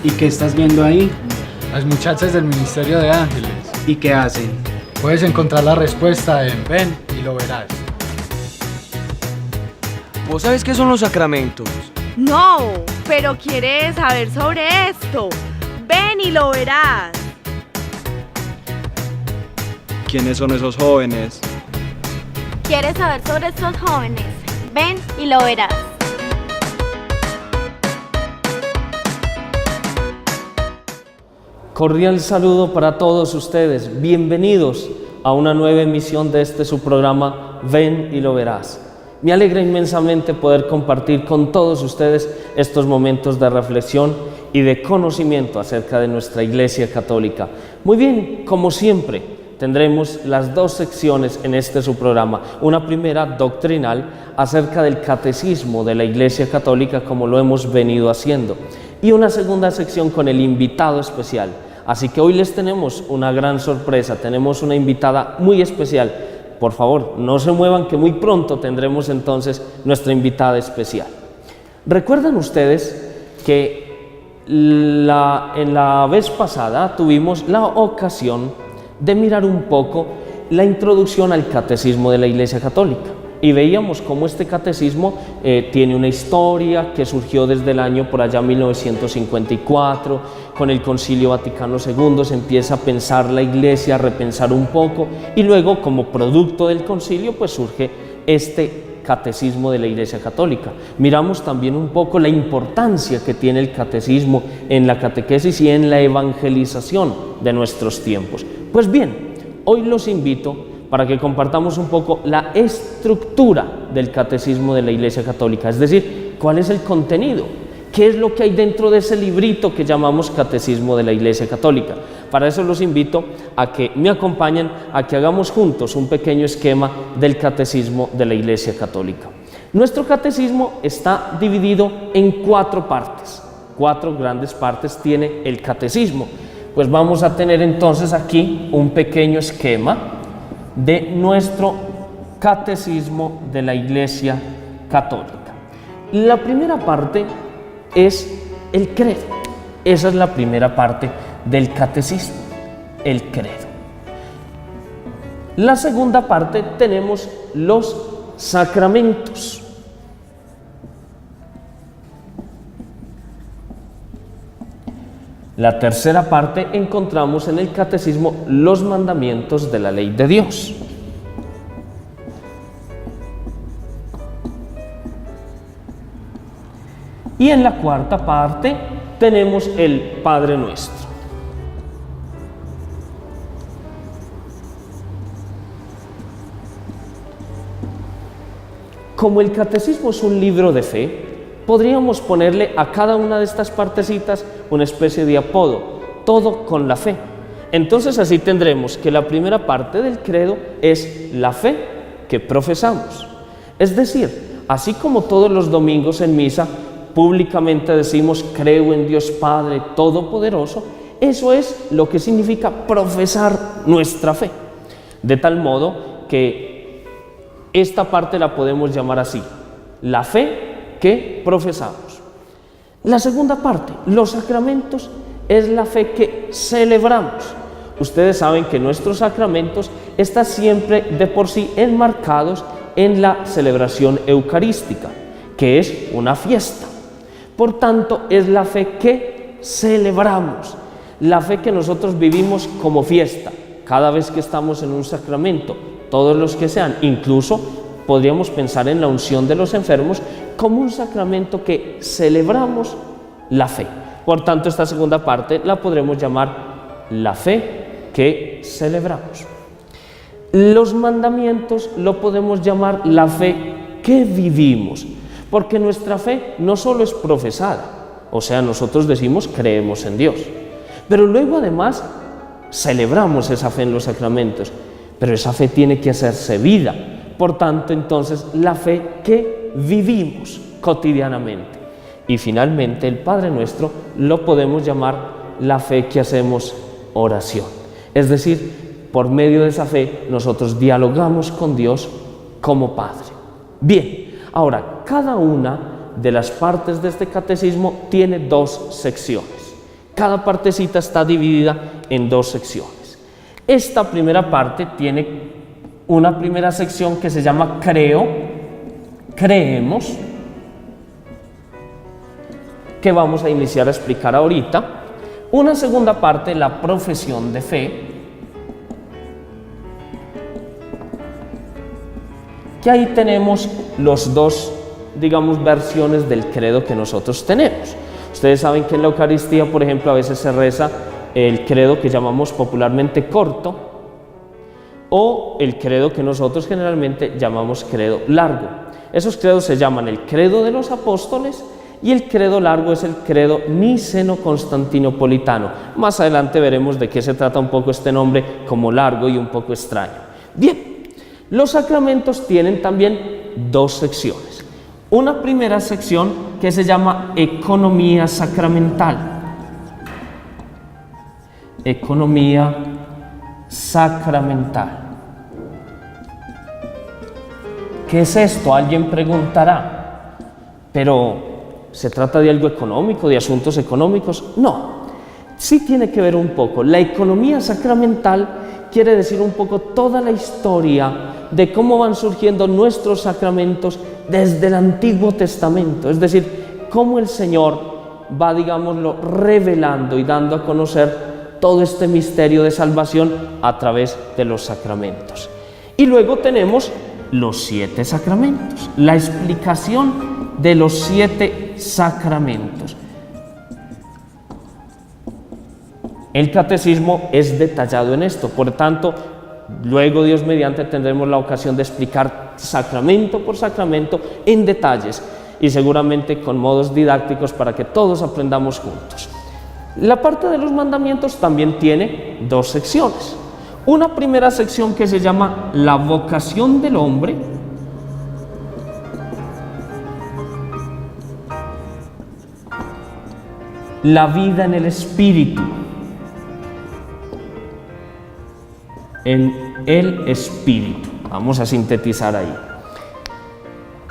¿Y qué estás viendo ahí? Las muchachas del Ministerio de Ángeles. ¿Y qué hacen? Puedes encontrar la respuesta en Ven y lo verás. ¿Vos sabés qué son los sacramentos? No, pero quieres saber sobre esto. Ven y lo verás. ¿Quiénes son esos jóvenes? ¿Quieres saber sobre estos jóvenes? Ven y lo verás. Cordial saludo para todos ustedes. Bienvenidos a una nueva emisión de su programa Ven y lo verás. Me alegra inmensamente poder compartir con todos ustedes estos momentos de reflexión y de conocimiento acerca de nuestra Iglesia Católica. Muy bien, como siempre, tendremos las dos secciones en su programa. Una primera doctrinal acerca del catecismo de la Iglesia Católica, como lo hemos venido haciendo, y una segunda sección con el invitado especial. Así que hoy les tenemos una gran sorpresa, tenemos una invitada muy especial. Por favor, no se muevan, que muy pronto tendremos entonces nuestra invitada especial. ¿Recuerdan ustedes que en la vez pasada tuvimos la ocasión de mirar un poco la introducción al catecismo de la Iglesia Católica? Y veíamos cómo este catecismo tiene una historia que surgió desde el año por allá 1954, con el Concilio Vaticano II se empieza a pensar la Iglesia, a repensar un poco, y luego como producto del concilio pues surge este catecismo de la Iglesia Católica. Miramos también un poco la importancia que tiene el catecismo en la catequesis y en la evangelización de nuestros tiempos. Pues bien, hoy los invito para que compartamos un poco la estructura del catecismo de la Iglesia Católica, es decir, cuál es el contenido, qué es lo que hay dentro de ese librito que llamamos Catecismo de la Iglesia Católica. Para eso los invito a que me acompañen, a que hagamos juntos un pequeño esquema del catecismo de la Iglesia Católica. Nuestro catecismo está dividido en 4 partes, 4 grandes partes tiene el catecismo. Pues vamos a tener entonces aquí un pequeño esquema de nuestro catecismo de la Iglesia Católica. La primera parte es el credo. Esa es la primera parte del catecismo, el credo. La segunda parte tenemos los sacramentos. La tercera parte encontramos en el catecismo los mandamientos de la ley de Dios. Y en la cuarta parte tenemos el Padre Nuestro. Como el catecismo es un libro de fe, podríamos ponerle a cada una de estas partecitas una especie de apodo, todo con la fe. Entonces así tendremos que la primera parte del credo es la fe que profesamos. Es decir, así como todos los domingos en misa públicamente decimos creo en Dios Padre Todopoderoso, eso es lo que significa profesar nuestra fe. De tal modo que esta parte la podemos llamar así, la fe que profesamos. La segunda parte, los sacramentos, es la fe que celebramos. Ustedes saben que nuestros sacramentos están siempre de por sí enmarcados en la celebración eucarística, que es una fiesta. Por tanto, es la fe que celebramos, la fe que nosotros vivimos como fiesta. Cada vez que estamos en un sacramento, todos los que sean, incluso podríamos pensar en la unción de los enfermos como un sacramento que celebramos la fe. Por tanto, esta segunda parte la podremos llamar la fe que celebramos. Los mandamientos lo podemos llamar la fe que vivimos, porque nuestra fe no solo es profesada, o sea, nosotros decimos creemos en Dios, pero luego además celebramos esa fe en los sacramentos, pero esa fe tiene que hacerse vida. Por tanto, entonces, la fe que vivimos cotidianamente. Y finalmente, el Padre Nuestro lo podemos llamar la fe que hacemos oración. Es decir, por medio de esa fe, nosotros dialogamos con Dios como Padre. Bien, ahora, cada una de las partes de este catecismo tiene 2 secciones. Cada partecita está dividida en 2 secciones. Esta primera parte tiene una primera sección que se llama creo, creemos, que vamos a iniciar a explicar ahorita. Una segunda parte, la profesión de fe, que ahí tenemos los 2, digamos, versiones del credo que nosotros tenemos. Ustedes saben que en la Eucaristía, por ejemplo, a veces se reza el credo que llamamos popularmente corto o el credo que nosotros generalmente llamamos credo largo. Esos credos se llaman el credo de los apóstoles y el credo largo es el credo niceno-constantinopolitano. Más adelante veremos de qué se trata un poco este nombre como largo y un poco extraño. Bien, los sacramentos tienen también 2 secciones. Una primera sección que se llama economía sacramental. Economía sacramental. ¿Qué es esto? Alguien preguntará. Pero, ¿se trata de algo económico, de asuntos económicos? No. Sí tiene que ver un poco. La economía sacramental quiere decir un poco toda la historia de cómo van surgiendo nuestros sacramentos desde el Antiguo Testamento, es decir, cómo el Señor va, digámoslo, revelando y dando a conocer todo este misterio de salvación a través de los sacramentos. Y luego tenemos los 7 sacramentos, la explicación de los 7 sacramentos. El catecismo es detallado en esto, por tanto, luego Dios mediante tendremos la ocasión de explicar sacramento por sacramento en detalles y seguramente con modos didácticos para que todos aprendamos juntos. La parte de los mandamientos también tiene 2 secciones. Una primera sección que se llama la vocación del hombre, la vida en el espíritu, en el espíritu. Vamos a sintetizar ahí.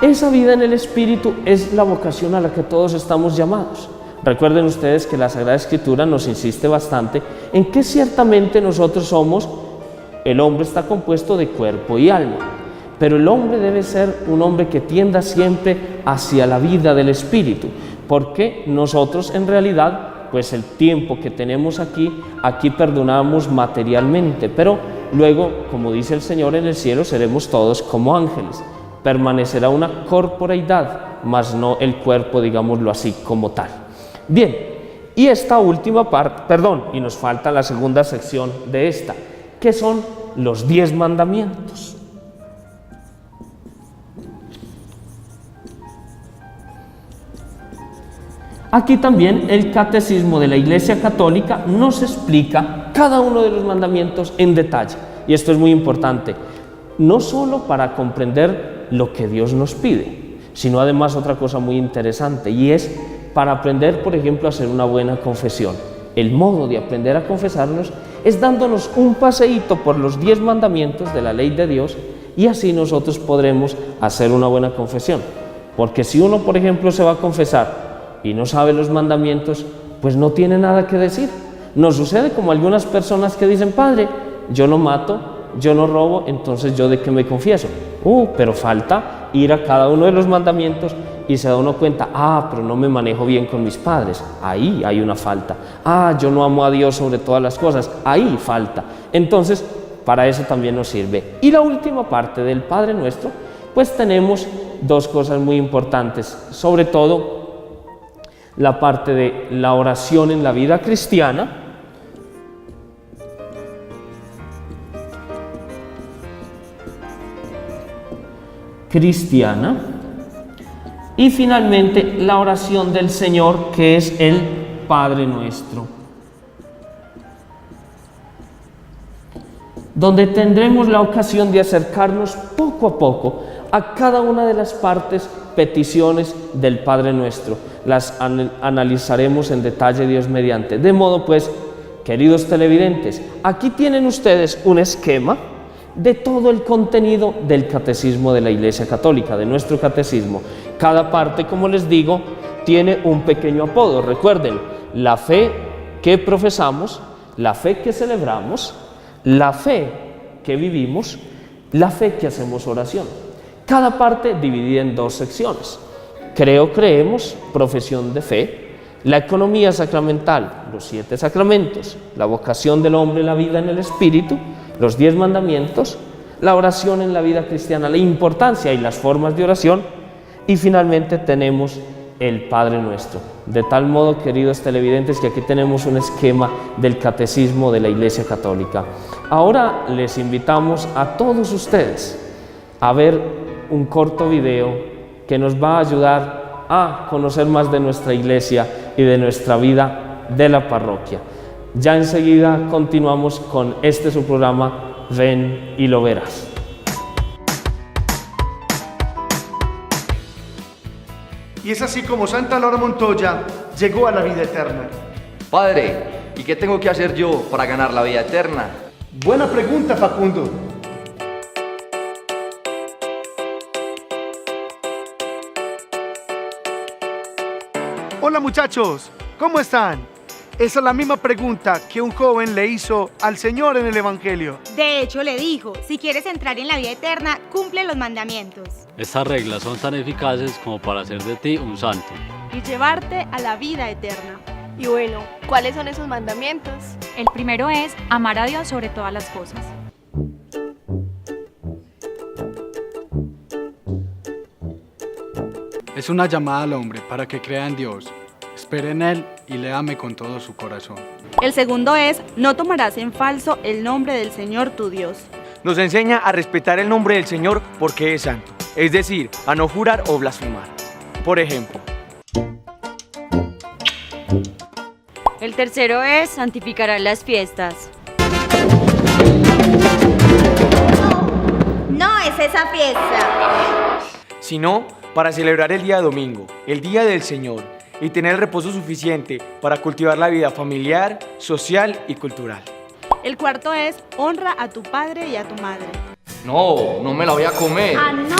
Esa vida en el espíritu es la vocación a la que todos estamos llamados. Recuerden ustedes que la Sagrada Escritura nos insiste bastante en que ciertamente nosotros somos, el hombre está compuesto de cuerpo y alma, pero el hombre debe ser un hombre que tienda siempre hacia la vida del espíritu, porque nosotros en realidad, pues el tiempo que tenemos aquí perdonamos materialmente, pero luego, como dice el Señor, en el cielo seremos todos como ángeles. Permanecerá una corporeidad, mas no el cuerpo, digámoslo así, como tal. Bien, y esta última parte, y nos falta la segunda sección de esta, que son los 10 mandamientos. Aquí también el Catecismo de la Iglesia Católica nos explica cada uno de los mandamientos en detalle. Y esto es muy importante, no solo para comprender lo que Dios nos pide, sino además otra cosa muy interesante, y es para aprender, por ejemplo, a hacer una buena confesión. El modo de aprender a confesarnos es dándonos un paseíto por los 10 mandamientos de la ley de Dios, y así nosotros podremos hacer una buena confesión. Porque si uno, por ejemplo, se va a confesar y no sabe los mandamientos, pues no tiene nada que decir. Nos sucede como algunas personas que dicen: Padre, yo no mato, yo no robo, entonces ¿yo de qué me confieso? Pero falta ir a cada uno de los mandamientos y se da uno cuenta: pero no me manejo bien con mis padres, ahí hay una falta. Yo no amo a Dios sobre todas las cosas, ahí falta. Entonces, para eso también nos sirve. Y la última parte del Padre Nuestro, pues tenemos 2 cosas muy importantes, sobre todo la parte de la oración en la vida cristiana, y finalmente la oración del Señor, que es el Padre Nuestro, donde tendremos la ocasión de acercarnos poco a poco a cada una de las partes, peticiones del Padre Nuestro. Las analizaremos en detalle Dios mediante. De modo pues, queridos televidentes, aquí tienen ustedes un esquema de todo el contenido del Catecismo de la Iglesia Católica, de nuestro catecismo. Cada parte, como les digo, tiene un pequeño apodo. Recuerden, la fe que profesamos, la fe que celebramos, la fe que vivimos, la fe que hacemos oración. Cada parte dividida en 2 secciones. Creo, creemos, profesión de fe, la economía sacramental, los 7 sacramentos, la vocación del hombre, la vida en el espíritu, los 10 mandamientos, la oración en la vida cristiana, la importancia y las formas de oración, y finalmente tenemos el Padre Nuestro. De tal modo, queridos televidentes, que aquí tenemos un esquema del catecismo de la Iglesia Católica. Ahora les invitamos a todos ustedes a ver un corto video que nos va a ayudar a conocer más de nuestra iglesia y de nuestra vida de la parroquia. Ya enseguida continuamos con su programa Ven y lo verás. Y es así como Santa Laura Montoya llegó a la vida eterna. Padre, ¿y qué tengo que hacer yo para ganar la vida eterna? Buena pregunta, Facundo. Hola muchachos, ¿cómo están? Esa es la misma pregunta que un joven le hizo al Señor en el Evangelio. De hecho, le dijo, si quieres entrar en la vida eterna, cumple los mandamientos. Estas reglas son tan eficaces como para hacer de ti un santo y llevarte a la vida eterna. Y bueno, ¿cuáles son esos mandamientos? El primero es amar a Dios sobre todas las cosas. Es una llamada al hombre para que crea en Dios, espere en Él y le ame con todo su corazón. El segundo es, no tomarás en falso el nombre del Señor tu Dios. Nos enseña a respetar el nombre del Señor porque es santo, es decir, a no jurar o blasfemar. Por ejemplo, el tercero es santificar las fiestas. No es esa fiesta. Sino para celebrar el día domingo, el día del Señor, y tener el reposo suficiente para cultivar la vida familiar, social y cultural. El cuarto es, honra a tu padre y a tu madre. No, no me la voy a comer. Ah, no.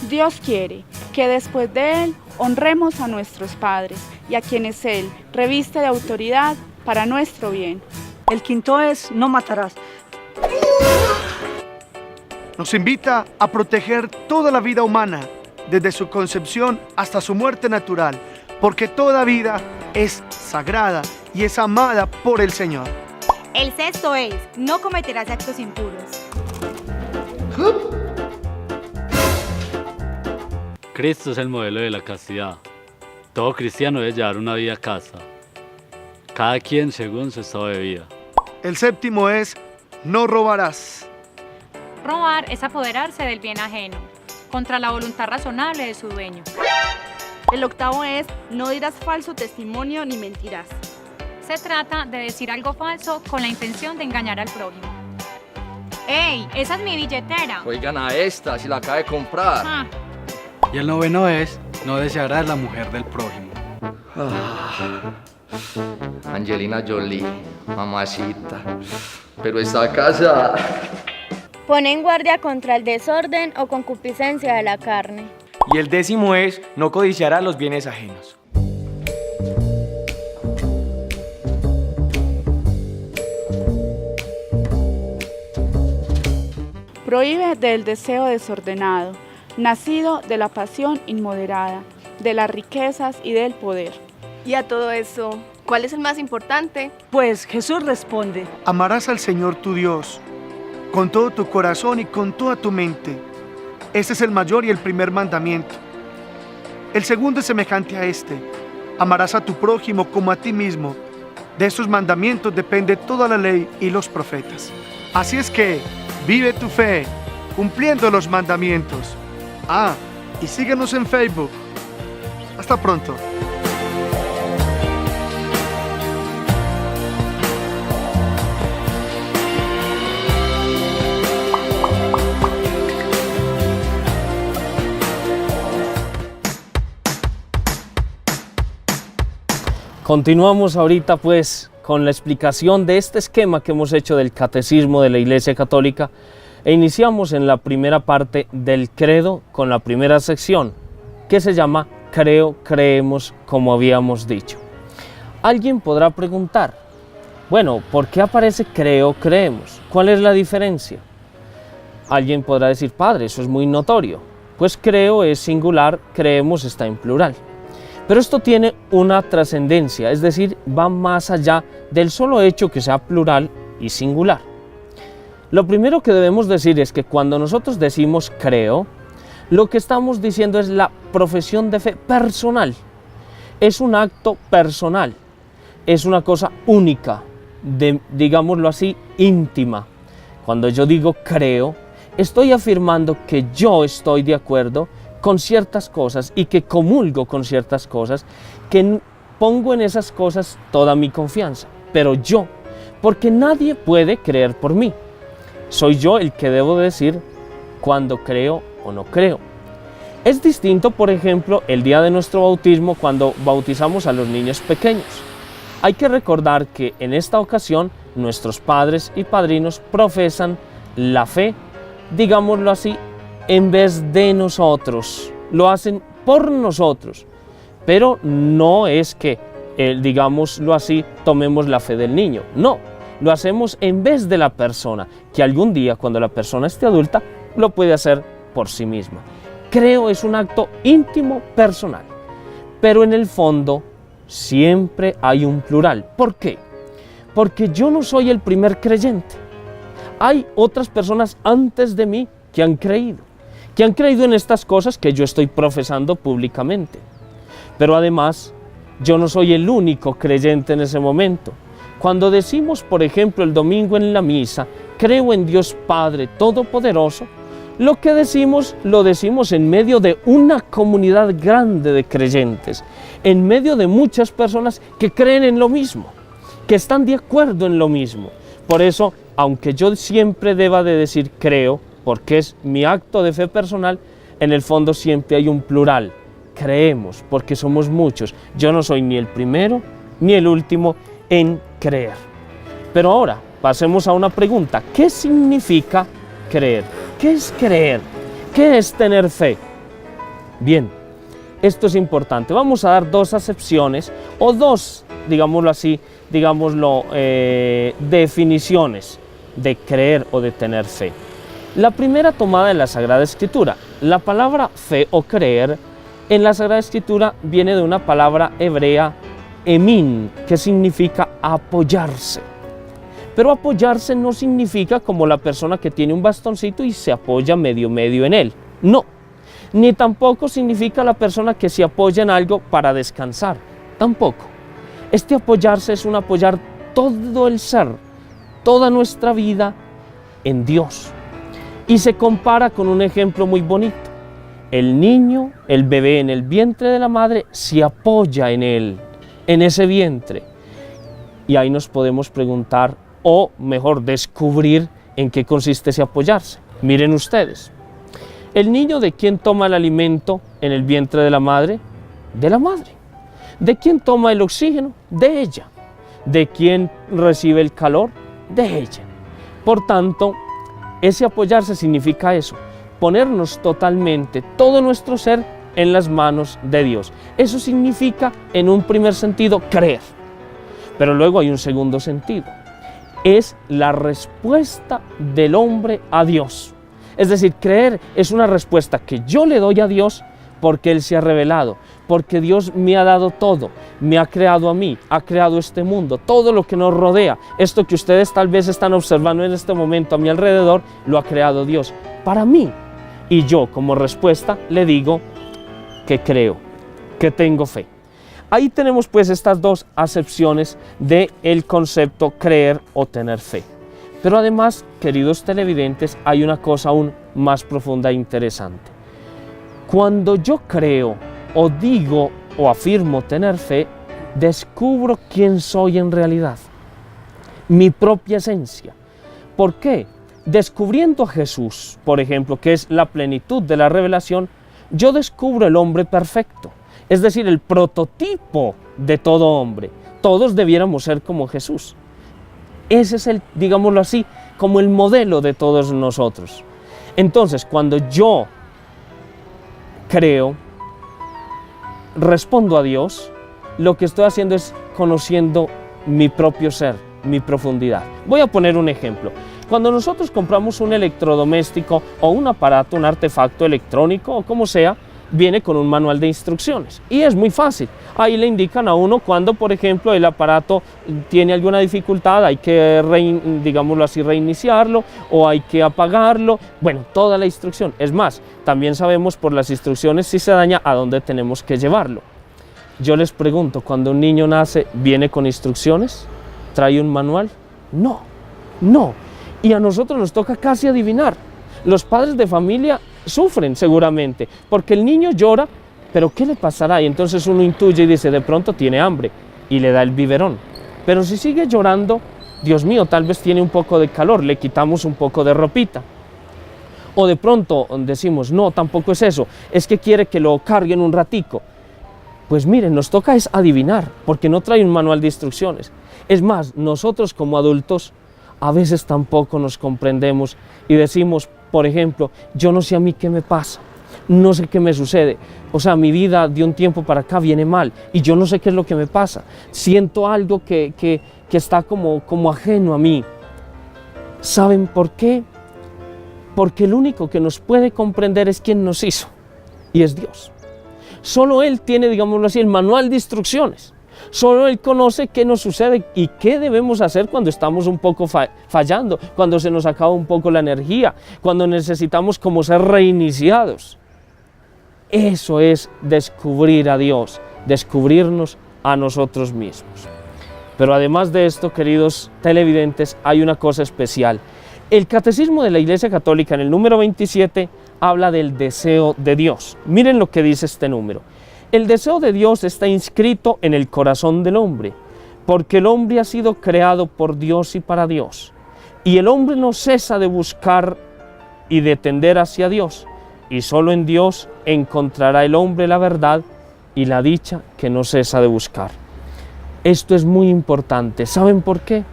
Dios quiere que después de Él honremos a nuestros padres y a quienes Él reviste de autoridad para nuestro bien. El quinto es, no matarás. Nos invita a proteger toda la vida humana, desde su concepción hasta su muerte natural, porque toda vida es sagrada y es amada por el Señor. El sexto es, no cometerás actos impuros. Cristo es el modelo de la castidad. Todo cristiano debe llevar una vida casta, cada quien según su estado de vida. El séptimo es, no robarás. Robar es apoderarse del bien ajeno, contra la voluntad razonable de su dueño. El octavo es, no dirás falso testimonio ni mentirás. Se trata de decir algo falso con la intención de engañar al prójimo. ¡Ey! ¡Esa es mi billetera! Oigan a esta, si la acaba de comprar. Ah. Y el noveno es, no desearás la mujer del prójimo. Angelina Jolie, mamacita. Pero esta casa... Pon en guardia contra el desorden o concupiscencia de la carne. Y el décimo es, no codiciarás los bienes ajenos. Prohíbe del deseo desordenado, nacido de la pasión inmoderada, de las riquezas y del poder. Y a todo eso, ¿cuál es el más importante? Pues Jesús responde, amarás al Señor tu Dios con todo tu corazón y con toda tu mente. Este es el mayor y el primer mandamiento. El segundo es semejante a este. Amarás a tu prójimo como a ti mismo. De estos mandamientos depende toda la ley y los profetas. Así es que, vive tu fe, cumpliendo los mandamientos. Y síguenos en Facebook. Hasta pronto. Continuamos ahorita pues con la explicación de este esquema que hemos hecho del Catecismo de la Iglesia Católica e iniciamos en la primera parte del credo con la primera sección que se llama Creo, creemos, como habíamos dicho. Alguien podrá preguntar, bueno, ¿por qué aparece creo, creemos? ¿Cuál es la diferencia? Alguien podrá decir, padre, eso es muy notorio. Pues creo es singular, creemos está en plural. Pero esto tiene una trascendencia, es decir, va más allá del solo hecho que sea plural y singular. Lo primero que debemos decir es que cuando nosotros decimos creo, lo que estamos diciendo es la profesión de fe personal. Es un acto personal, es una cosa única, digámoslo así, íntima. Cuando yo digo creo, estoy afirmando que yo estoy de acuerdo con ciertas cosas y que comulgo con ciertas cosas, que pongo en esas cosas toda mi confianza, pero yo, porque nadie puede creer por mí. Soy yo el que debo decir cuando creo o no creo. Es distinto, por ejemplo, el día de nuestro bautismo cuando bautizamos a los niños pequeños. Hay que recordar que en esta ocasión nuestros padres y padrinos profesan la fe, digámoslo así, en vez de nosotros. Lo hacen por nosotros, pero no es que, digámoslo así, tomemos la fe del niño. No, lo hacemos en vez de la persona, que algún día, cuando la persona esté adulta, lo puede hacer por sí misma. Creo es un acto íntimo, personal, pero en el fondo siempre hay un plural. ¿Por qué? Porque yo no soy el primer creyente. Hay otras personas antes de mí que han creído en estas cosas que yo estoy profesando públicamente. Pero además, yo no soy el único creyente en ese momento. Cuando decimos, por ejemplo, el domingo en la misa, creo en Dios Padre Todopoderoso, lo que decimos, lo decimos en medio de una comunidad grande de creyentes, en medio de muchas personas que creen en lo mismo, que están de acuerdo en lo mismo. Por eso, aunque yo siempre deba de decir creo, porque es mi acto de fe personal, en el fondo siempre hay un plural. Creemos, porque somos muchos. Yo no soy ni el primero ni el último en creer. Pero ahora, pasemos a una pregunta. ¿Qué significa creer? ¿Qué es creer? ¿Qué es tener fe? Bien, esto es importante. Vamos a dar dos acepciones o dos, digámoslo así, definiciones de creer o de tener fe. La primera tomada en la Sagrada Escritura. La palabra fe o creer en la Sagrada Escritura viene de una palabra hebrea, emin, que significa apoyarse. Pero apoyarse no significa como la persona que tiene un bastoncito y se apoya medio en él. No, ni tampoco significa la persona que se apoya en algo para descansar. Tampoco. Este apoyarse es un apoyar todo el ser, toda nuestra vida en Dios. Y se compara con un ejemplo muy bonito. El niño, el bebé en el vientre de la madre, se apoya en él, en ese vientre. Y ahí nos podemos preguntar, o mejor, descubrir en qué consiste ese apoyarse. Miren ustedes, ¿el niño de quién toma el alimento en el vientre de la madre? De la madre. ¿De quién toma el oxígeno? De ella. ¿De quién recibe el calor? De ella. Por tanto, ese apoyarse significa eso, ponernos totalmente, todo nuestro ser en las manos de Dios. Eso significa, en un primer sentido, creer. Pero luego hay un segundo sentido. Es la respuesta del hombre a Dios. Es decir, creer es una respuesta que yo le doy a Dios porque Él se ha revelado, porque Dios me ha dado todo, me ha creado a mí, ha creado este mundo, todo lo que nos rodea. Esto que ustedes tal vez están observando en este momento a mi alrededor, lo ha creado Dios para mí. Y yo, como respuesta, le digo que creo, que tengo fe. Ahí tenemos pues estas dos acepciones del concepto creer o tener fe. Pero además, queridos televidentes, hay una cosa aún más profunda e interesante. Cuando yo creo o digo o afirmo tener fe, descubro quién soy en realidad, mi propia esencia. ¿Por qué? Descubriendo a Jesús, por ejemplo, que es la plenitud de la revelación, yo descubro el hombre perfecto, es decir, el prototipo de todo hombre. Todos debiéramos ser como Jesús. Ese es digámoslo así, como el modelo de todos nosotros. Entonces, cuando yo creo, respondo a Dios, lo que estoy haciendo es conociendo mi propio ser, mi profundidad. Voy a poner un ejemplo. Cuando nosotros compramos un electrodoméstico o un aparato, un artefacto electrónico o como sea, viene con un manual de instrucciones y es muy fácil. Ahí le indican a uno cuando, por ejemplo, el aparato tiene alguna dificultad, hay que, digámoslo así, reiniciarlo o hay que apagarlo. Bueno, toda la instrucción. Es más, también sabemos por las instrucciones si se daña a dónde tenemos que llevarlo. Yo les pregunto, cuando un niño nace, ¿viene con instrucciones? ¿Trae un manual? No, no. Y a nosotros nos toca casi adivinar. Los padres de familia sufren seguramente, porque el niño llora, pero ¿qué le pasará? Y entonces uno intuye y dice, de pronto tiene hambre, y le da el biberón. Pero si sigue llorando, Dios mío, tal vez tiene un poco de calor, le quitamos un poco de ropita. O de pronto decimos, no, tampoco es eso, es que quiere que lo carguen un ratico. Pues miren, nos toca es adivinar, porque no trae un manual de instrucciones. Es más, nosotros como adultos a veces tampoco nos comprendemos y decimos, por ejemplo, yo no sé a mí qué me pasa, no sé qué me sucede, o sea, mi vida de un tiempo para acá viene mal y yo no sé qué es lo que me pasa, siento algo que está como ajeno a mí. ¿Saben por qué? Porque el único que nos puede comprender es quien nos hizo, y es Dios. Solo Él tiene, digámoslo así, el manual de instrucciones. Solo Él conoce qué nos sucede y qué debemos hacer cuando estamos un poco fallando, cuando se nos acaba un poco la energía, cuando necesitamos como ser reiniciados. Eso es descubrir a Dios, descubrirnos a nosotros mismos. Pero además de esto, queridos televidentes, hay una cosa especial. El Catecismo de la Iglesia Católica, en el número 27, habla del deseo de Dios. Miren lo que dice este número. El deseo de Dios está inscrito en el corazón del hombre, porque el hombre ha sido creado por Dios y para Dios. Y el hombre no cesa de buscar y de tender hacia Dios, y solo en Dios encontrará el hombre la verdad y la dicha que no cesa de buscar. Esto es muy importante. ¿Saben por qué?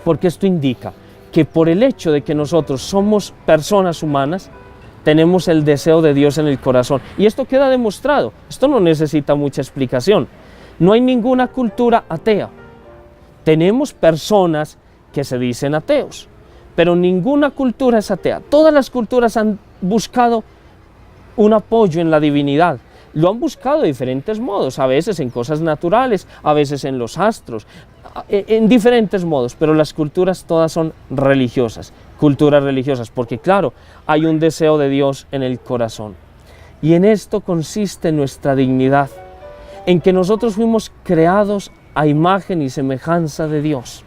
Porque esto indica que por el hecho de que nosotros somos personas humanas, tenemos el deseo de Dios en el corazón. Y esto queda demostrado. Esto no necesita mucha explicación. No hay ninguna cultura atea. Tenemos personas que se dicen ateos, pero ninguna cultura es atea. Todas las culturas han buscado un apoyo en la divinidad. Lo han buscado de diferentes modos, a veces en cosas naturales, a veces en los astros, en diferentes modos, pero las culturas todas son religiosas, culturas religiosas, porque claro, hay un deseo de Dios en el corazón. Y en esto consiste nuestra dignidad, en que nosotros fuimos creados a imagen y semejanza de Dios.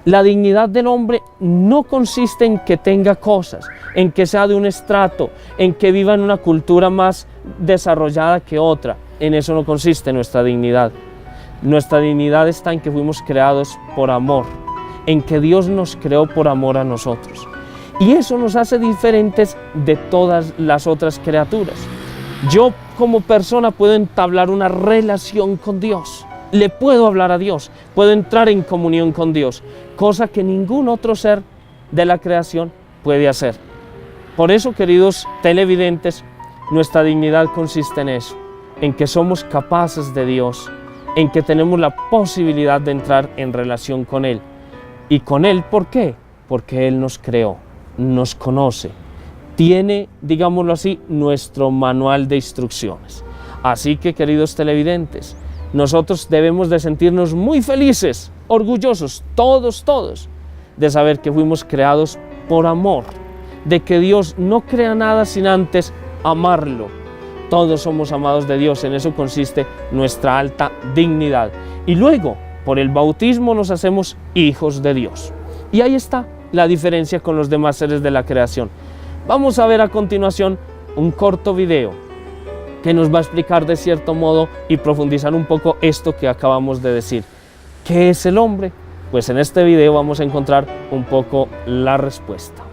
La dignidad del hombre no consiste en que tenga cosas, en que sea de un estrato, en que viva en una cultura más desarrollada que otra. En eso no consiste nuestra dignidad. Nuestra dignidad está en que fuimos creados por amor, en que Dios nos creó por amor a nosotros. Y eso nos hace diferentes de todas las otras criaturas. Yo como persona puedo entablar una relación con Dios. Le puedo hablar a Dios, puedo entrar en comunión con Dios, cosa que ningún otro ser de la creación puede hacer. Por eso, queridos televidentes, nuestra dignidad consiste en eso, en que somos capaces de Dios, en que tenemos la posibilidad de entrar en relación con Él. ¿Y con Él por qué? Porque Él nos creó, nos conoce, tiene, digámoslo así, nuestro manual de instrucciones. Así que, queridos televidentes, nosotros debemos de sentirnos muy felices, orgullosos, todos, de saber que fuimos creados por amor, de que Dios no crea nada sin antes amarlo. Todos somos amados de Dios, en eso consiste nuestra alta dignidad. Y luego, por el bautismo nos hacemos hijos de Dios. Y ahí está la diferencia con los demás seres de la creación. Vamos a ver a continuación un corto video que nos va a explicar de cierto modo y profundizar un poco esto que acabamos de decir. ¿Qué es el hombre? Pues en este video vamos a encontrar un poco la respuesta.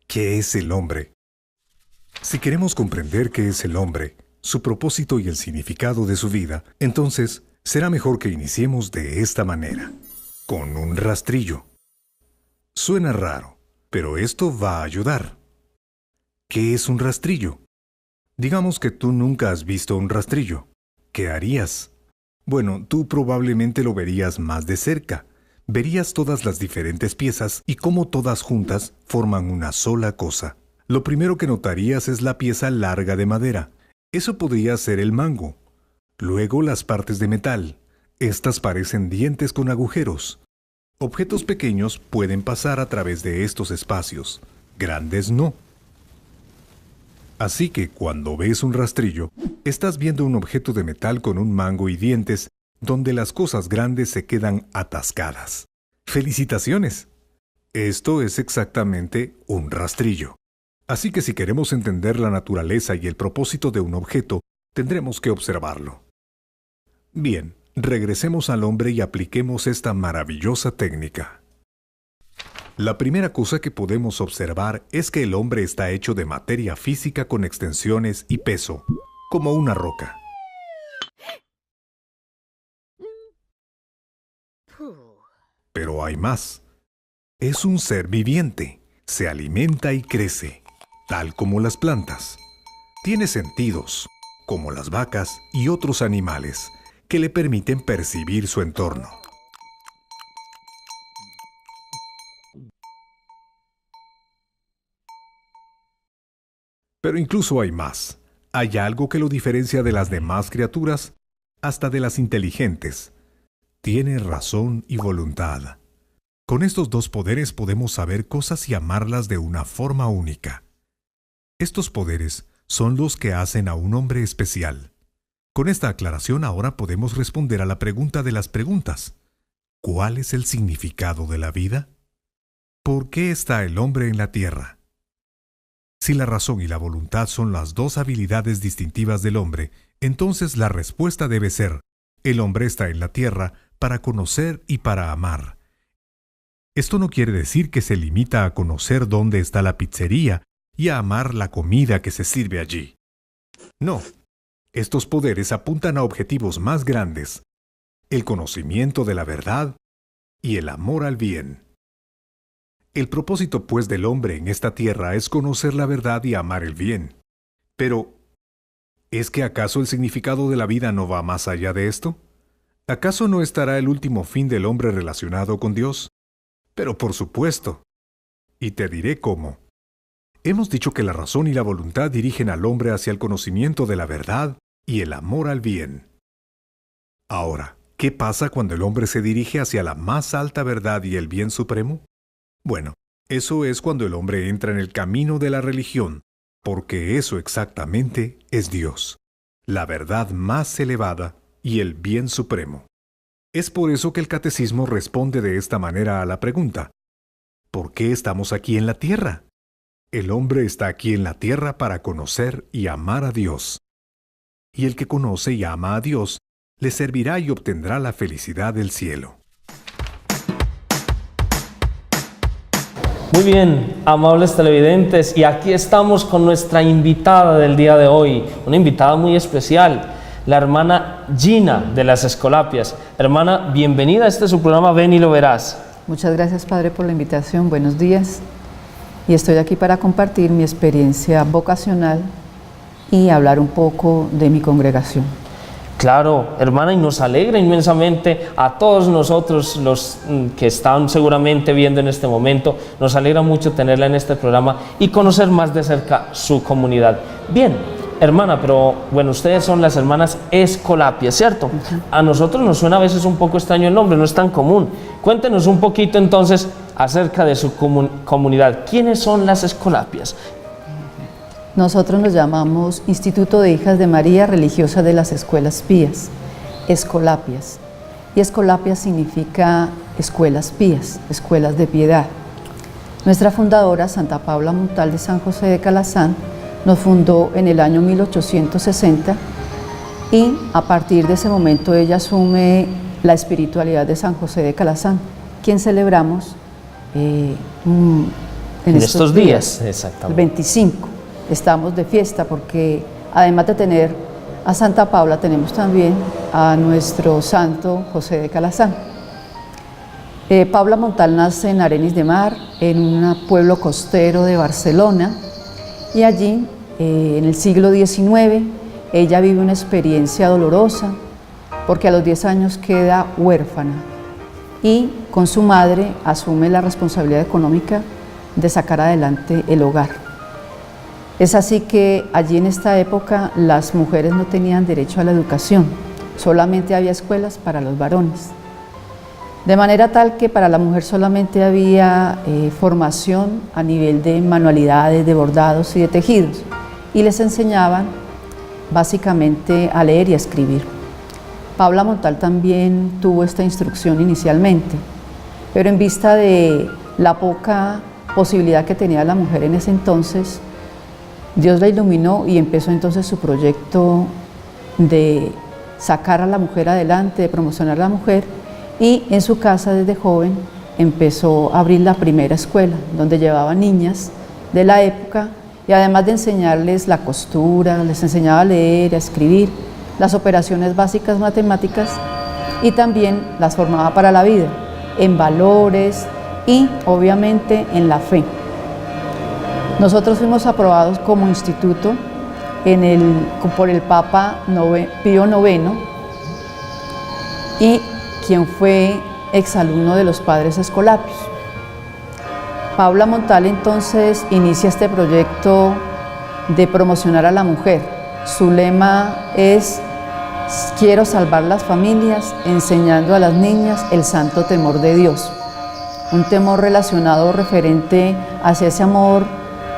¿Qué es el hombre? Si queremos comprender qué es el hombre, su propósito y el significado de su vida, entonces será mejor que iniciemos de esta manera. con un rastrillo. Suena raro, pero esto va a ayudar. ¿Qué es un rastrillo? Digamos que tú nunca has visto un rastrillo. ¿Qué harías? Bueno, tú probablemente lo verías más de cerca. Verías todas las diferentes piezas y cómo todas juntas forman una sola cosa. Lo primero que notarías es la pieza larga de madera. Eso podría ser el mango. Luego las partes de metal. Estas parecen dientes con agujeros. Objetos pequeños pueden pasar a través de estos espacios. Grandes no. Así que cuando ves un rastrillo, estás viendo un objeto de metal con un mango y dientes donde las cosas grandes se quedan atascadas. ¡Felicitaciones! Esto es exactamente un rastrillo. Así que si queremos entender la naturaleza y el propósito de un objeto, tendremos que observarlo. Bien, regresemos al hombre y apliquemos esta maravillosa técnica. La primera cosa que podemos observar es que el hombre está hecho de materia física con extensiones y peso, como una roca. Pero hay más. Es un ser viviente. Se alimenta y crece, tal como las plantas. Tiene sentidos, como las vacas y otros animales, que le permiten percibir su entorno. Pero incluso hay más. Hay algo que lo diferencia de las demás criaturas, hasta de las inteligentes. Tiene razón y voluntad. Con estos dos poderes podemos saber cosas y amarlas de una forma única. Estos poderes son los que hacen a un hombre especial. Con esta aclaración ahora podemos responder a la pregunta de las preguntas. ¿Cuál es el significado de la vida? ¿Por qué está el hombre en la tierra? Si la razón y la voluntad son las dos habilidades distintivas del hombre, entonces la respuesta debe ser: el hombre está en la tierra para conocer y para amar. Esto no quiere decir que se limita a conocer dónde está la pizzería y a amar la comida que se sirve allí. No, estos poderes apuntan a objetivos más grandes: el conocimiento de la verdad y el amor al bien. El propósito, pues, del hombre en esta tierra es conocer la verdad y amar el bien. Pero, ¿es que acaso el significado de la vida no va más allá de esto? ¿Acaso no estará el último fin del hombre relacionado con Dios? Pero por supuesto. Y te diré cómo. Hemos dicho que la razón y la voluntad dirigen al hombre hacia el conocimiento de la verdad y el amor al bien. Ahora, ¿qué pasa cuando el hombre se dirige hacia la más alta verdad y el bien supremo? Bueno, eso es cuando el hombre entra en el camino de la religión, porque eso exactamente es Dios, la verdad más elevada y el bien supremo. Es por eso que el catecismo responde de esta manera a la pregunta: ¿por qué estamos aquí en la tierra? El hombre está aquí en la tierra para conocer y amar a Dios. Y el que conoce y ama a Dios, le servirá y obtendrá la felicidad del cielo. Muy bien, amables televidentes, y aquí estamos con nuestra invitada del día de hoy, una invitada muy especial, la hermana Gina de las Escolapias. Hermana, bienvenida a este su programa Ven y lo verás. Muchas gracias, Padre, por la invitación. Buenos días. Y estoy aquí para compartir mi experiencia vocacional y hablar un poco de mi congregación. Claro, hermana, y nos alegra inmensamente a todos nosotros, los que están seguramente viendo en este momento, nos alegra mucho tenerla en este programa y conocer más de cerca su comunidad. Bien, hermana, pero bueno, ustedes son las hermanas Escolapias, ¿cierto? A nosotros nos suena a veces un poco extraño el nombre, no es tan común. Cuéntenos un poquito entonces acerca de su comunidad. ¿Quiénes son las Escolapias? Nosotros nos llamamos Instituto de Hijas de María Religiosa de las Escuelas Pías, Escolapias. Y Escolapias significa escuelas pías, escuelas de piedad. Nuestra fundadora, Santa Paula Montal de San José de Calazán, nos fundó en el año 1860 y a partir de ese momento ella asume la espiritualidad de San José de Calazán, quien celebramos en estos días, exactamente. El 25. Estamos de fiesta porque además de tener a Santa Paula, tenemos también a nuestro santo José de Calazán. Paula Montal nace en Arenys de Mar, en un pueblo costero de Barcelona, y allí, en el siglo XIX, ella vive una experiencia dolorosa, porque a los 10 años queda huérfana y con su madre asume la responsabilidad económica de sacar adelante el hogar. Es así que allí en esta época las mujeres no tenían derecho a la educación, solamente había escuelas para los varones. De manera tal que para la mujer solamente había formación a nivel de manualidades, de bordados y de tejidos, y les enseñaban básicamente a leer y a escribir. Paula Montal también tuvo esta instrucción inicialmente, pero en vista de la poca posibilidad que tenía la mujer en ese entonces, Dios la iluminó y empezó entonces su proyecto de sacar a la mujer adelante, de promocionar a la mujer, y en su casa desde joven empezó a abrir la primera escuela, donde llevaba niñas de la época y además de enseñarles la costura, les enseñaba a leer, a escribir, las operaciones básicas matemáticas y también las formaba para la vida, en valores y obviamente en la fe. Nosotros fuimos aprobados como instituto por el Papa Pío IX y quien fue exalumno de los padres escolapios. Paula Montal entonces inicia este proyecto de promocionar a la mujer. Su lema es: quiero salvar las familias enseñando a las niñas el santo temor de Dios. Un temor relacionado referente hacia ese amor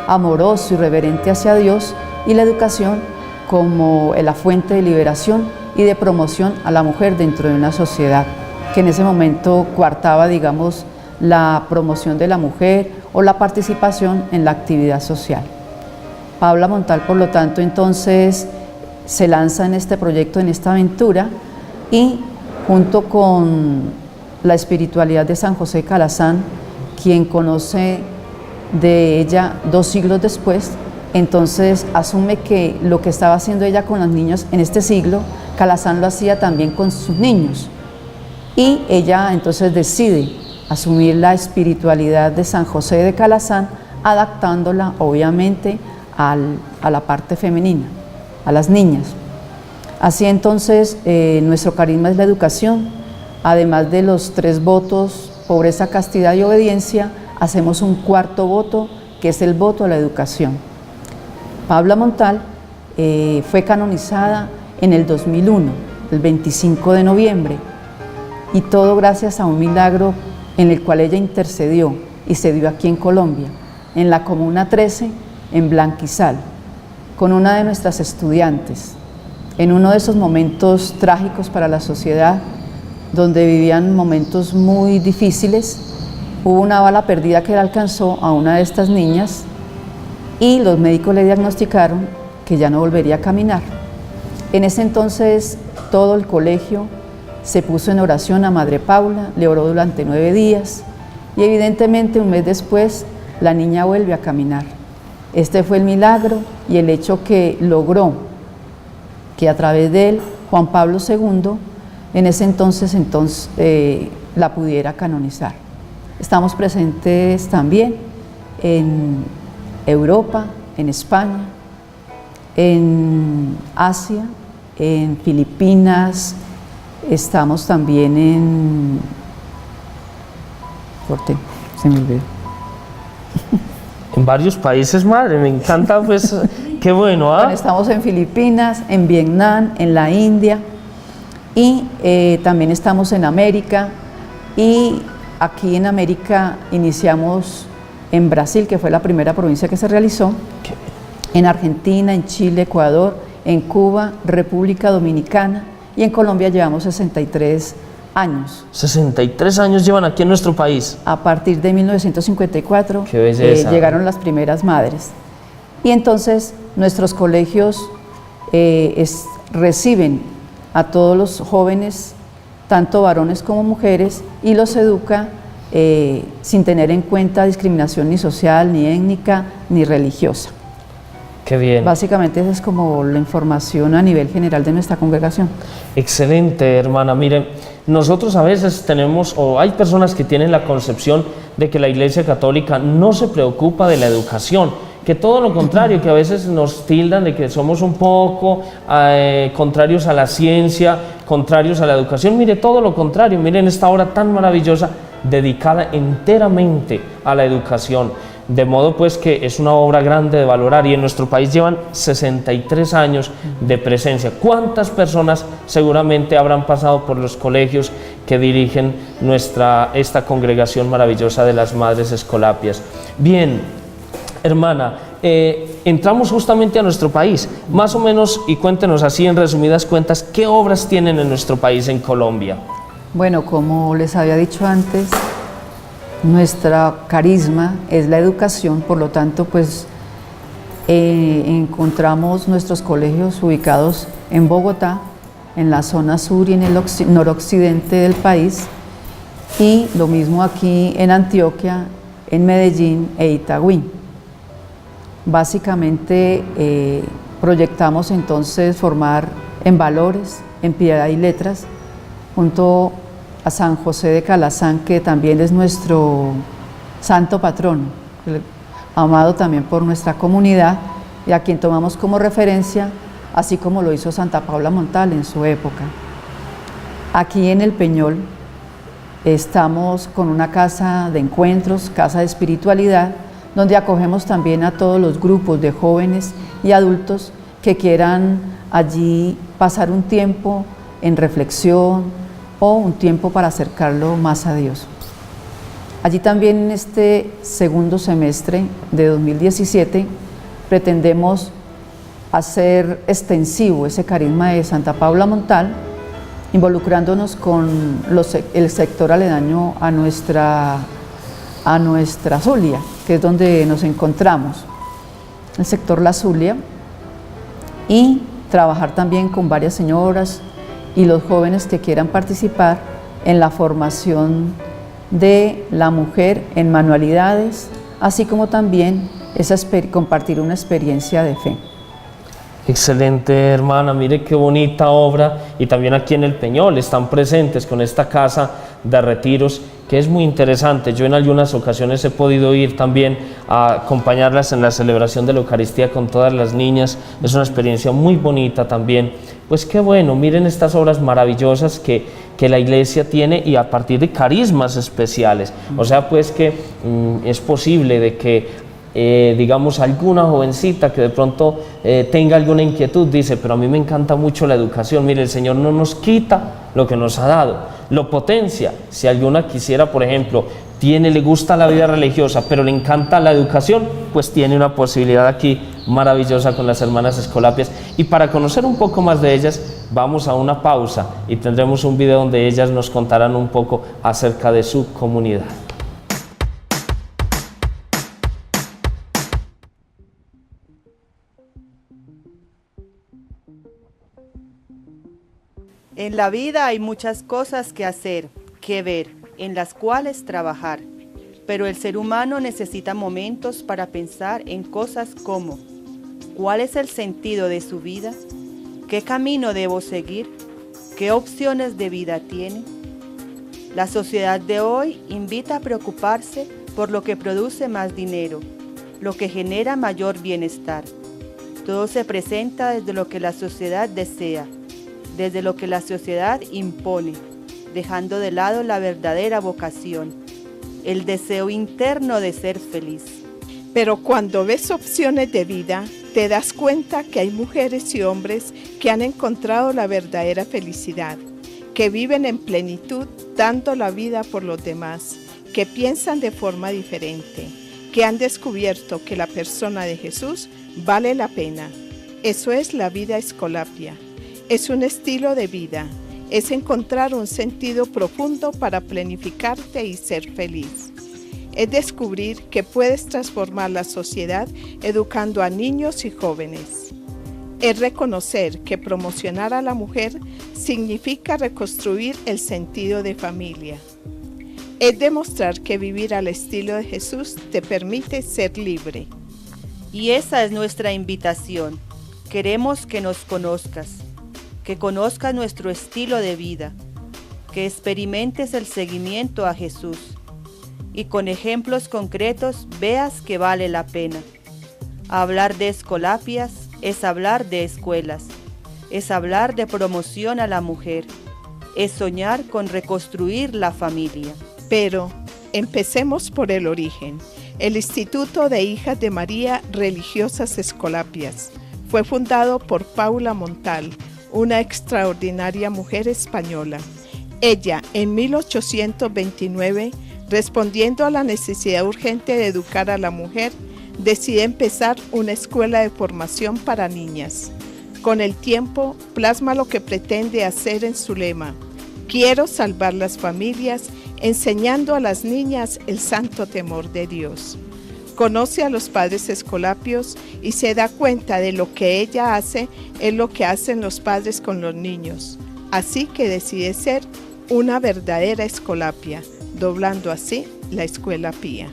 amoroso y reverente hacia Dios, y la educación como la fuente de liberación y de promoción a la mujer dentro de una sociedad que en ese momento coartaba, digamos, la promoción de la mujer o la participación en la actividad social. Paula Montal, por lo tanto, entonces se lanza en este proyecto, en esta aventura, y junto con la espiritualidad de San José Calazán, quien conoce de ella 2 siglos después, entonces asume que lo que estaba haciendo ella con los niños en este siglo, Calazán lo hacía también con sus niños. Y ella entonces decide asumir la espiritualidad de San José de Calazán, adaptándola obviamente a la parte femenina, a las niñas. Así entonces nuestro carisma es la educación. Además de los 3 votos, pobreza, castidad y obediencia, hacemos un 4.º voto, que es el voto a la educación. Paula Montal fue canonizada en el 2001, el 25 de noviembre, y todo gracias a un milagro en el cual ella intercedió y se dio aquí en Colombia, en la Comuna 13, en Blanquizal, con una de nuestras estudiantes, en uno de esos momentos trágicos para la sociedad, donde vivían momentos muy difíciles. Hubo una bala perdida que le alcanzó a una de estas niñas y los médicos le diagnosticaron que ya no volvería a caminar. En ese entonces todo el colegio se puso en oración a Madre Paula, le oró durante 9 días y evidentemente un mes después la niña vuelve a caminar. Este fue el milagro y el hecho que logró que a través de él Juan Pablo II en ese entonces la pudiera canonizar. Estamos presentes también en Europa, en España, en Asia, en Filipinas, estamos también en... se me olvidó. En varios países, madre, me encanta, pues, qué bueno, ¿ah? Bueno, estamos en Filipinas, en Vietnam, en la India, y también estamos en América, y aquí en América iniciamos en Brasil, que fue la primera provincia que se realizó, en Argentina, en Chile, Ecuador, en Cuba, República Dominicana, y en Colombia llevamos 63 años. 63 años llevan aquí en nuestro país. A partir de 1954 Qué belleza. Llegaron las primeras madres. Y entonces nuestros colegios reciben a todos los jóvenes, tanto varones como mujeres, y los educa sin tener en cuenta discriminación ni social, ni étnica, ni religiosa. Qué bien. Básicamente esa es como la información a nivel general de nuestra congregación. Excelente, hermana. Miren, nosotros a veces tenemos, o hay personas que tienen la concepción de que la Iglesia Católica no se preocupa de la educación, que todo lo contrario, que a veces nos tildan de que somos un poco contrarios a la ciencia, contrarios a la educación. Mire, todo lo contrario, miren esta obra tan maravillosa dedicada enteramente a la educación. De modo pues que es una obra grande de valorar, y en nuestro país llevan 63 años de presencia. ¿Cuántas personas seguramente habrán pasado por los colegios que dirigen esta congregación maravillosa de las Madres Escolapias? Bien, hermana, entramos justamente a nuestro país, más o menos, y cuéntenos así en resumidas cuentas, ¿qué obras tienen en nuestro país, en Colombia? Bueno, como les había dicho antes, nuestra carisma es la educación, por lo tanto, pues encontramos nuestros colegios ubicados en Bogotá, en la zona sur y en el noroccidente del país, y lo mismo aquí en Antioquia, en Medellín e Itagüí. Básicamente proyectamos entonces formar en valores, en piedad y letras, junto a San José de Calazán, que también es nuestro santo patrono, amado también por nuestra comunidad y a quien tomamos como referencia, así como lo hizo Santa Paula Montal en su época. Aquí en El Peñol estamos con una casa de encuentros, casa de espiritualidad, donde acogemos también a todos los grupos de jóvenes y adultos que quieran allí pasar un tiempo en reflexión, o un tiempo para acercarlo más a Dios. Allí también en este segundo semestre de 2017 pretendemos hacer extensivo ese carisma de Santa Paula Montal, involucrándonos con el sector aledaño a nuestra Zulia, que es donde nos encontramos, el sector La Zulia, y trabajar también con varias señoras y los jóvenes que quieran participar en la formación de la mujer en manualidades, así como también compartir una experiencia de fe. Excelente, hermana, mire qué bonita obra, y también aquí en El Peñol están presentes con esta casa de retiros, que es muy interesante. Yo en algunas ocasiones he podido ir también a acompañarlas en la celebración de la Eucaristía con todas las niñas, es una experiencia muy bonita también. Pues qué bueno, miren estas obras maravillosas que la Iglesia tiene, y a partir de carismas especiales, o sea pues que es posible de que digamos alguna jovencita que de pronto tenga alguna inquietud, dice, pero a mí me encanta mucho la educación. Mire, el Señor no nos quita lo que nos ha dado, lo potencia. Si alguna quisiera, por ejemplo, le gusta la vida religiosa, pero le encanta la educación, pues tiene una posibilidad aquí maravillosa con las hermanas Escolapias. Y para conocer un poco más de ellas, vamos a una pausa y tendremos un video donde ellas nos contarán un poco acerca de su comunidad. En la vida hay muchas cosas que hacer, que ver, en las cuales trabajar, pero el ser humano necesita momentos para pensar en cosas como: ¿cuál es el sentido de su vida? ¿Qué camino debo seguir? ¿Qué opciones de vida tiene? La sociedad de hoy invita a preocuparse por lo que produce más dinero, lo que genera mayor bienestar. Todo se presenta desde lo que la sociedad desea, desde lo que la sociedad impone, dejando de lado la verdadera vocación, el deseo interno de ser feliz. Pero cuando ves opciones de vida, te das cuenta que hay mujeres y hombres que han encontrado la verdadera felicidad, que viven en plenitud dando la vida por los demás, que piensan de forma diferente, que han descubierto que la persona de Jesús vale la pena. Eso es la vida escolapia. Es un estilo de vida, es encontrar un sentido profundo para planificarte y ser feliz. Es descubrir que puedes transformar la sociedad educando a niños y jóvenes. Es reconocer que promocionar a la mujer significa reconstruir el sentido de familia. Es demostrar que vivir al estilo de Jesús te permite ser libre. Y esa es nuestra invitación. Queremos que nos conozcas, que conozcas nuestro estilo de vida, que experimentes el seguimiento a Jesús y con ejemplos concretos veas que vale la pena. Hablar de Escolapias es hablar de escuelas, es hablar de promoción a la mujer, es soñar con reconstruir la familia. Pero empecemos por el origen. El Instituto de Hijas de María Religiosas Escolapias fue fundado por Paula Montal, una extraordinaria mujer española. Ella, en 1829, respondiendo a la necesidad urgente de educar a la mujer, decide empezar una escuela de formación para niñas. Con el tiempo, plasma lo que pretende hacer en su lema: quiero salvar las familias, enseñando a las niñas el santo temor de Dios. Conoce a los padres escolapios y se da cuenta de lo que ella hace es lo que hacen los padres con los niños. Así que decide ser una verdadera escolapia, doblando así la Escuela Pía.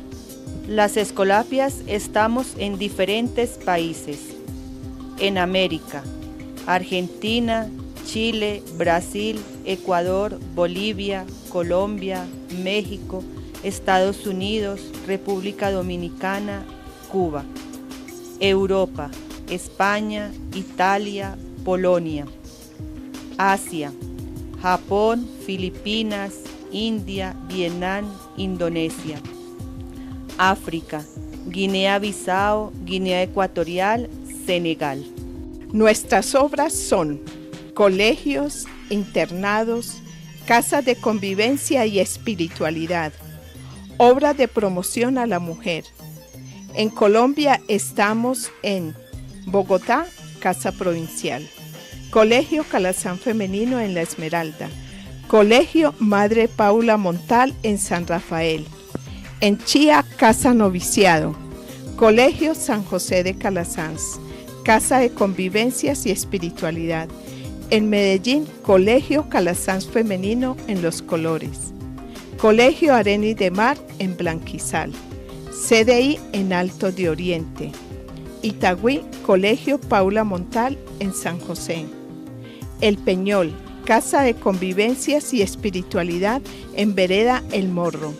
Las Escolapias estamos en diferentes países. En América, Argentina, Chile, Brasil, Ecuador, Bolivia, Colombia, México, Estados Unidos, República Dominicana, Cuba. Europa, España, Italia, Polonia. Asia, Japón, Filipinas, India, Vietnam, Indonesia. África, Guinea-Bissau, Guinea Ecuatorial, Senegal. Nuestras obras son colegios, internados, casas de convivencia y espiritualidad, obras de promoción a la mujer. En Colombia estamos en Bogotá, Casa Provincial, Colegio Calazán Femenino en La Esmeralda, Colegio Madre Paula Montal en San Rafael, en Chía, Casa Noviciado, Colegio San José de Calasanz, Casa de Convivencias y Espiritualidad. En Medellín, Colegio Calasanz Femenino en Los Colores, Colegio Arenis de Mar en Blanquizal, CDI en Alto de Oriente, Itagüí, Colegio Paula Montal en San José, El Peñol, Casa de Convivencias y Espiritualidad en Vereda El Morro.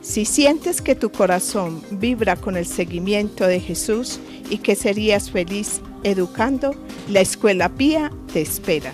Si sientes que tu corazón vibra con el seguimiento de Jesús y que serías feliz educando, la Escuela Pía te espera.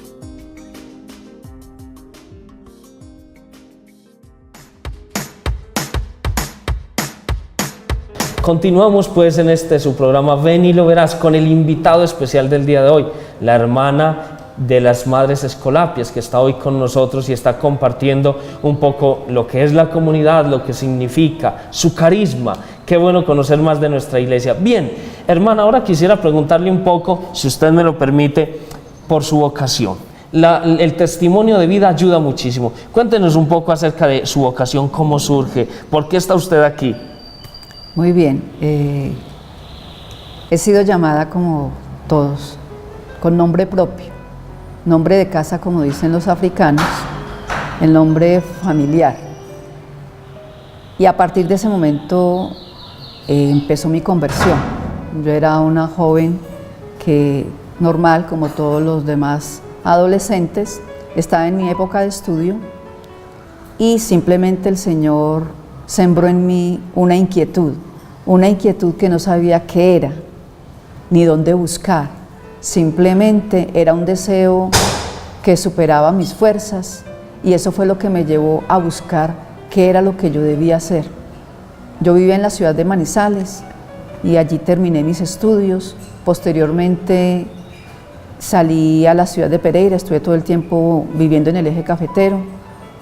Continuamos pues en su programa Ven y lo verás con el invitado especial del día de hoy, la hermana de las Madres Escolapias, que está hoy con nosotros y está compartiendo un poco lo que es la comunidad, lo que significa, su carisma. Qué bueno conocer más de nuestra iglesia. Bien, hermana, ahora quisiera preguntarle un poco, si usted me lo permite, por su vocación. El testimonio de vida ayuda muchísimo. Cuéntenos un poco acerca de su vocación, cómo surge, por qué está usted aquí. Muy bien, he sido llamada como todos, con nombre propio. Nombre de casa, como dicen los africanos, el nombre familiar. Y a partir de ese momento empezó mi conversión. Yo era una joven que, normal, como todos los demás adolescentes, estaba en mi época de estudio y simplemente el Señor sembró en mí una inquietud que no sabía qué era, ni dónde buscar. Simplemente era un deseo que superaba mis fuerzas y eso fue lo que me llevó a buscar qué era lo que yo debía hacer. Yo vivía en la ciudad de Manizales y allí terminé mis estudios. Posteriormente salí a la ciudad de Pereira, estuve todo el tiempo viviendo en el eje cafetero,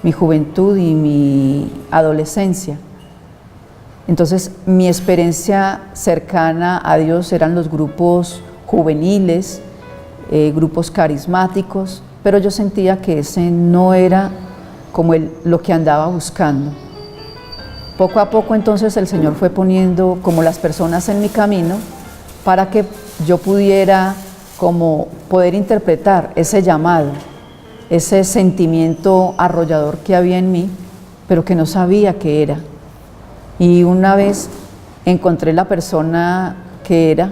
mi juventud y mi adolescencia. Entonces mi experiencia cercana a Dios eran los grupos juveniles, grupos carismáticos, pero yo sentía que ese no era como lo que andaba buscando. Poco a poco entonces el Señor fue poniendo como las personas en mi camino para que yo pudiera como poder interpretar ese llamado, ese sentimiento arrollador que había en mí, pero que no sabía qué era. Y una vez encontré la persona que era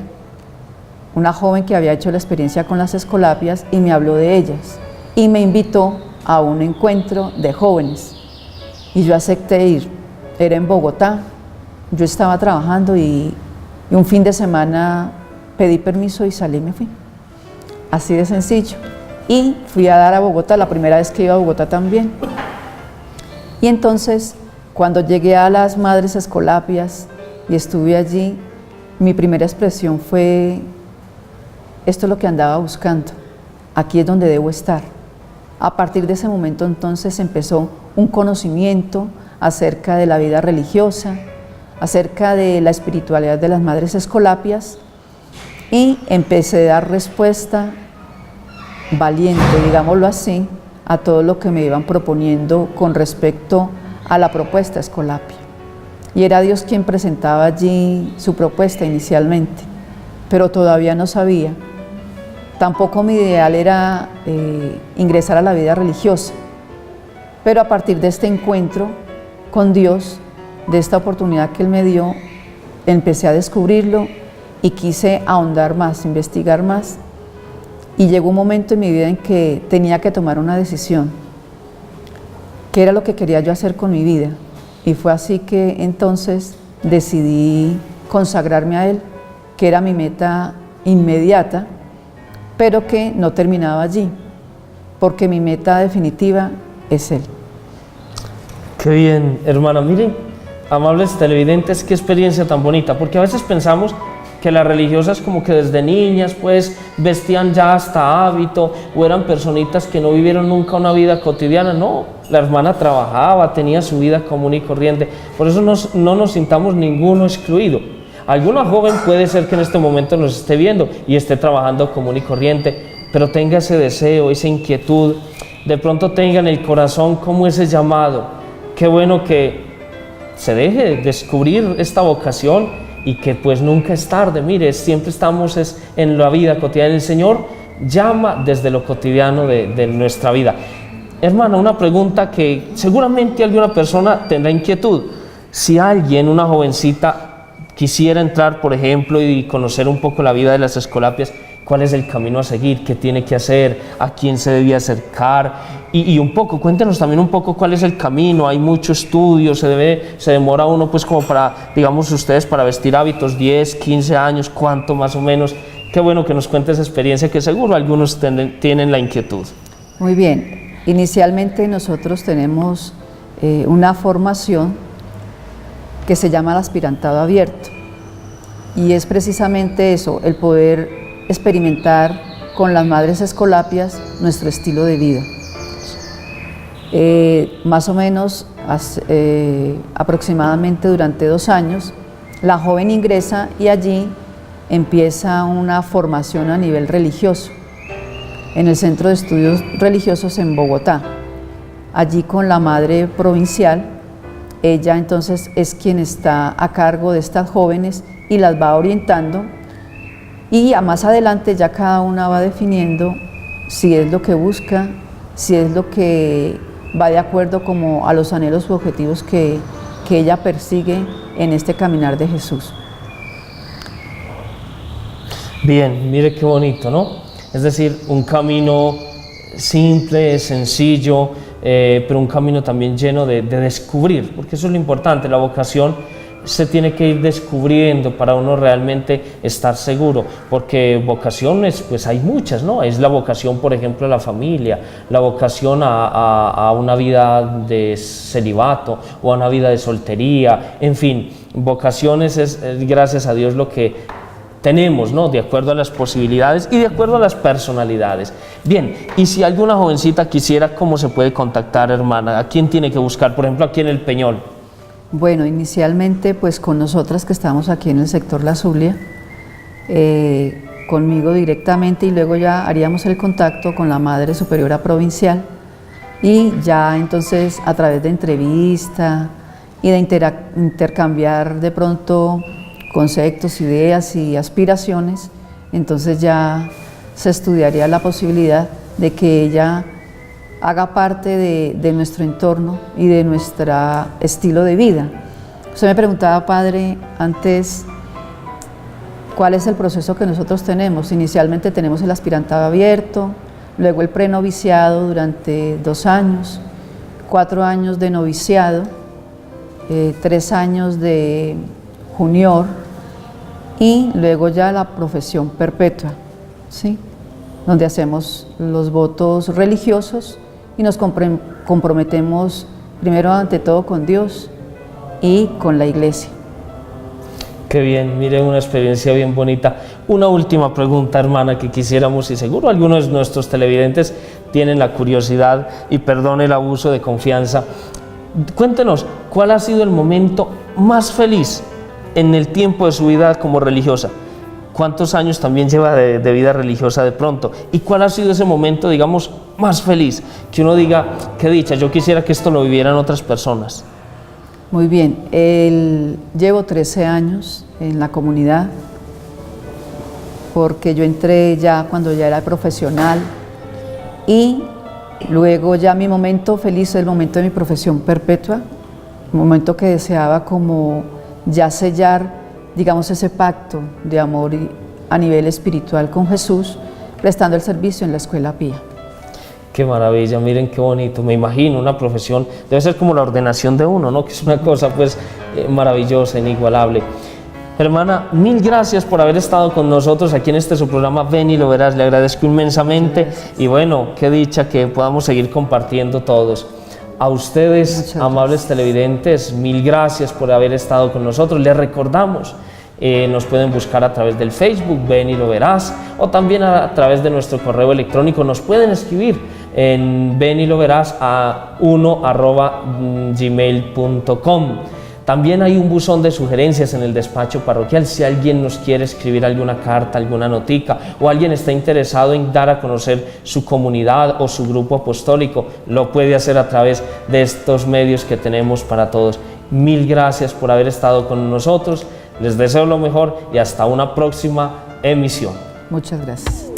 una joven que había hecho la experiencia con las escolapias y me habló de ellas y me invitó a un encuentro de jóvenes y yo acepté ir. Era en Bogotá, yo estaba trabajando y un fin de semana pedí permiso y salí y me fui, así de sencillo. Y fui a dar a Bogotá, la primera vez que iba a Bogotá también. Y entonces, cuando llegué a las Madres Escolapias y estuve allí, mi primera expresión fue: esto es lo que andaba buscando, aquí es donde debo estar. A partir de ese momento entonces empezó un conocimiento acerca de la vida religiosa, acerca de la espiritualidad de las Madres Escolapias, y empecé a dar respuesta valiente, digámoslo así, a todo lo que me iban proponiendo con respecto a la propuesta Escolapia. Y era Dios quien presentaba allí su propuesta inicialmente, pero todavía no sabía. Tampoco mi ideal era ingresar a la vida religiosa, pero a partir de este encuentro con Dios, de esta oportunidad que Él me dio, empecé a descubrirlo y quise ahondar más, investigar más, y llegó un momento en mi vida en que tenía que tomar una decisión. ¿Qué era lo que quería yo hacer con mi vida? Y fue así que entonces decidí consagrarme a Él, que era mi meta inmediata, pero que no terminaba allí, porque mi meta definitiva es Él. Qué bien, hermana. Miren, amables televidentes, qué experiencia tan bonita, porque a veces pensamos que las religiosas como que desde niñas pues vestían ya hasta hábito o eran personitas que no vivieron nunca una vida cotidiana. No, la hermana trabajaba, tenía su vida común y corriente, por eso no nos sintamos ninguno excluido. Alguna joven puede ser que en este momento nos esté viendo y esté trabajando común y corriente, pero tenga ese deseo, esa inquietud, de pronto tenga en el corazón como ese llamado. Qué bueno que se deje descubrir esta vocación y que pues nunca es tarde. Mire, siempre estamos en la vida cotidiana. El Señor llama desde lo cotidiano de nuestra vida. Hermana, una pregunta que seguramente alguna persona tendrá inquietud. Si alguien, una jovencita, quisiera entrar, por ejemplo, y conocer un poco la vida de las escolapias, ¿cuál es el camino a seguir? ¿Qué tiene que hacer? ¿A quién se debía acercar? Y un poco, cuéntenos también un poco cuál es el camino. Hay mucho estudio, se demora uno pues como para, digamos ustedes, para vestir hábitos 10, 15 años, ¿cuánto más o menos? Qué bueno que nos cuente esa experiencia, que seguro algunos tienen la inquietud. Muy bien, inicialmente nosotros tenemos una formación que se llama el aspirantado abierto, y es precisamente eso, el poder experimentar con las Madres Escolapias nuestro estilo de vida. Más o menos aproximadamente durante 2 años la joven ingresa y allí empieza una formación a nivel religioso en el Centro de Estudios Religiosos en Bogotá. Allí con la madre provincial, ella entonces es quien está a cargo de estas jóvenes y las va orientando, y a más adelante ya cada una va definiendo si es lo que busca, si es lo que va de acuerdo como a los anhelos u objetivos que ella persigue en este caminar de Jesús. Bien, mire qué bonito, ¿no? Es decir, un camino simple, sencillo, pero un camino también lleno de descubrir, porque eso es lo importante. La vocación se tiene que ir descubriendo para uno realmente estar seguro, porque vocaciones pues hay muchas, ¿no? Es la vocación, por ejemplo, a la familia, la vocación a una vida de celibato o a una vida de soltería, en fin, vocaciones es gracias a Dios lo que tenemos, ¿no? De acuerdo a las posibilidades y de acuerdo a las personalidades. Bien, y si alguna jovencita quisiera, ¿cómo se puede contactar, hermana? ¿A quién tiene que buscar? Por ejemplo, aquí en el Peñol. Bueno, inicialmente pues con nosotras que estamos aquí en el sector La Zulia, conmigo directamente, y luego ya haríamos el contacto con la Madre Superiora Provincial, y ya entonces a través de entrevista y de intercambiar de pronto conceptos, ideas y aspiraciones, entonces ya se estudiaría la posibilidad de que ella haga parte de nuestro entorno y de nuestro estilo de vida. Usted me preguntaba, padre, antes ¿Cuál es el proceso que nosotros tenemos? Inicialmente tenemos el aspirantado abierto, luego el prenoviciado durante 2 años, 4 años de noviciado, 3 años de junior y luego ya la profesión perpetua, ¿sí? Donde hacemos los votos religiosos y nos comprometemos primero ante todo con Dios y con la iglesia. Qué bien, miren, una experiencia bien bonita. Una última pregunta, hermana, que quisiéramos, y seguro algunos de nuestros televidentes tienen la curiosidad, y perdone el abuso de confianza. Cuéntenos, ¿cuál ha sido el momento más feliz en el tiempo de su vida como religiosa? ¿Cuántos años también lleva de vida religiosa de pronto? ¿Y cuál ha sido ese momento, digamos, más feliz? Que uno diga, qué dicha, yo quisiera que esto lo vivieran otras personas. Muy bien, llevo 13 años en la comunidad, porque yo entré ya cuando ya era profesional y luego ya mi momento feliz es el momento de mi profesión perpetua, un momento que deseaba como ya sellar, digamos, ese pacto de amor a nivel espiritual con Jesús, prestando el servicio en la Escuela Pía. Qué maravilla, miren qué bonito, me imagino una profesión, debe ser como la ordenación de uno, ¿no? Que es una cosa pues maravillosa, inigualable. Hermana, mil gracias por haber estado con nosotros aquí en este su programa Ven y lo verás, le agradezco inmensamente y bueno, qué dicha que podamos seguir compartiendo todos. A ustedes, amables televidentes, mil gracias por haber estado con nosotros, les recordamos. Nos pueden buscar a través del Facebook, Ven y lo verás, o también a través de nuestro correo electrónico, nos pueden escribir en veniloverás@gmail.com. También hay un buzón de sugerencias en el despacho parroquial, si alguien nos quiere escribir alguna carta, alguna notica, o alguien está interesado en dar a conocer su comunidad o su grupo apostólico, lo puede hacer a través de estos medios que tenemos para todos. Mil gracias por haber estado con nosotros. Les deseo lo mejor y hasta una próxima emisión. Muchas gracias.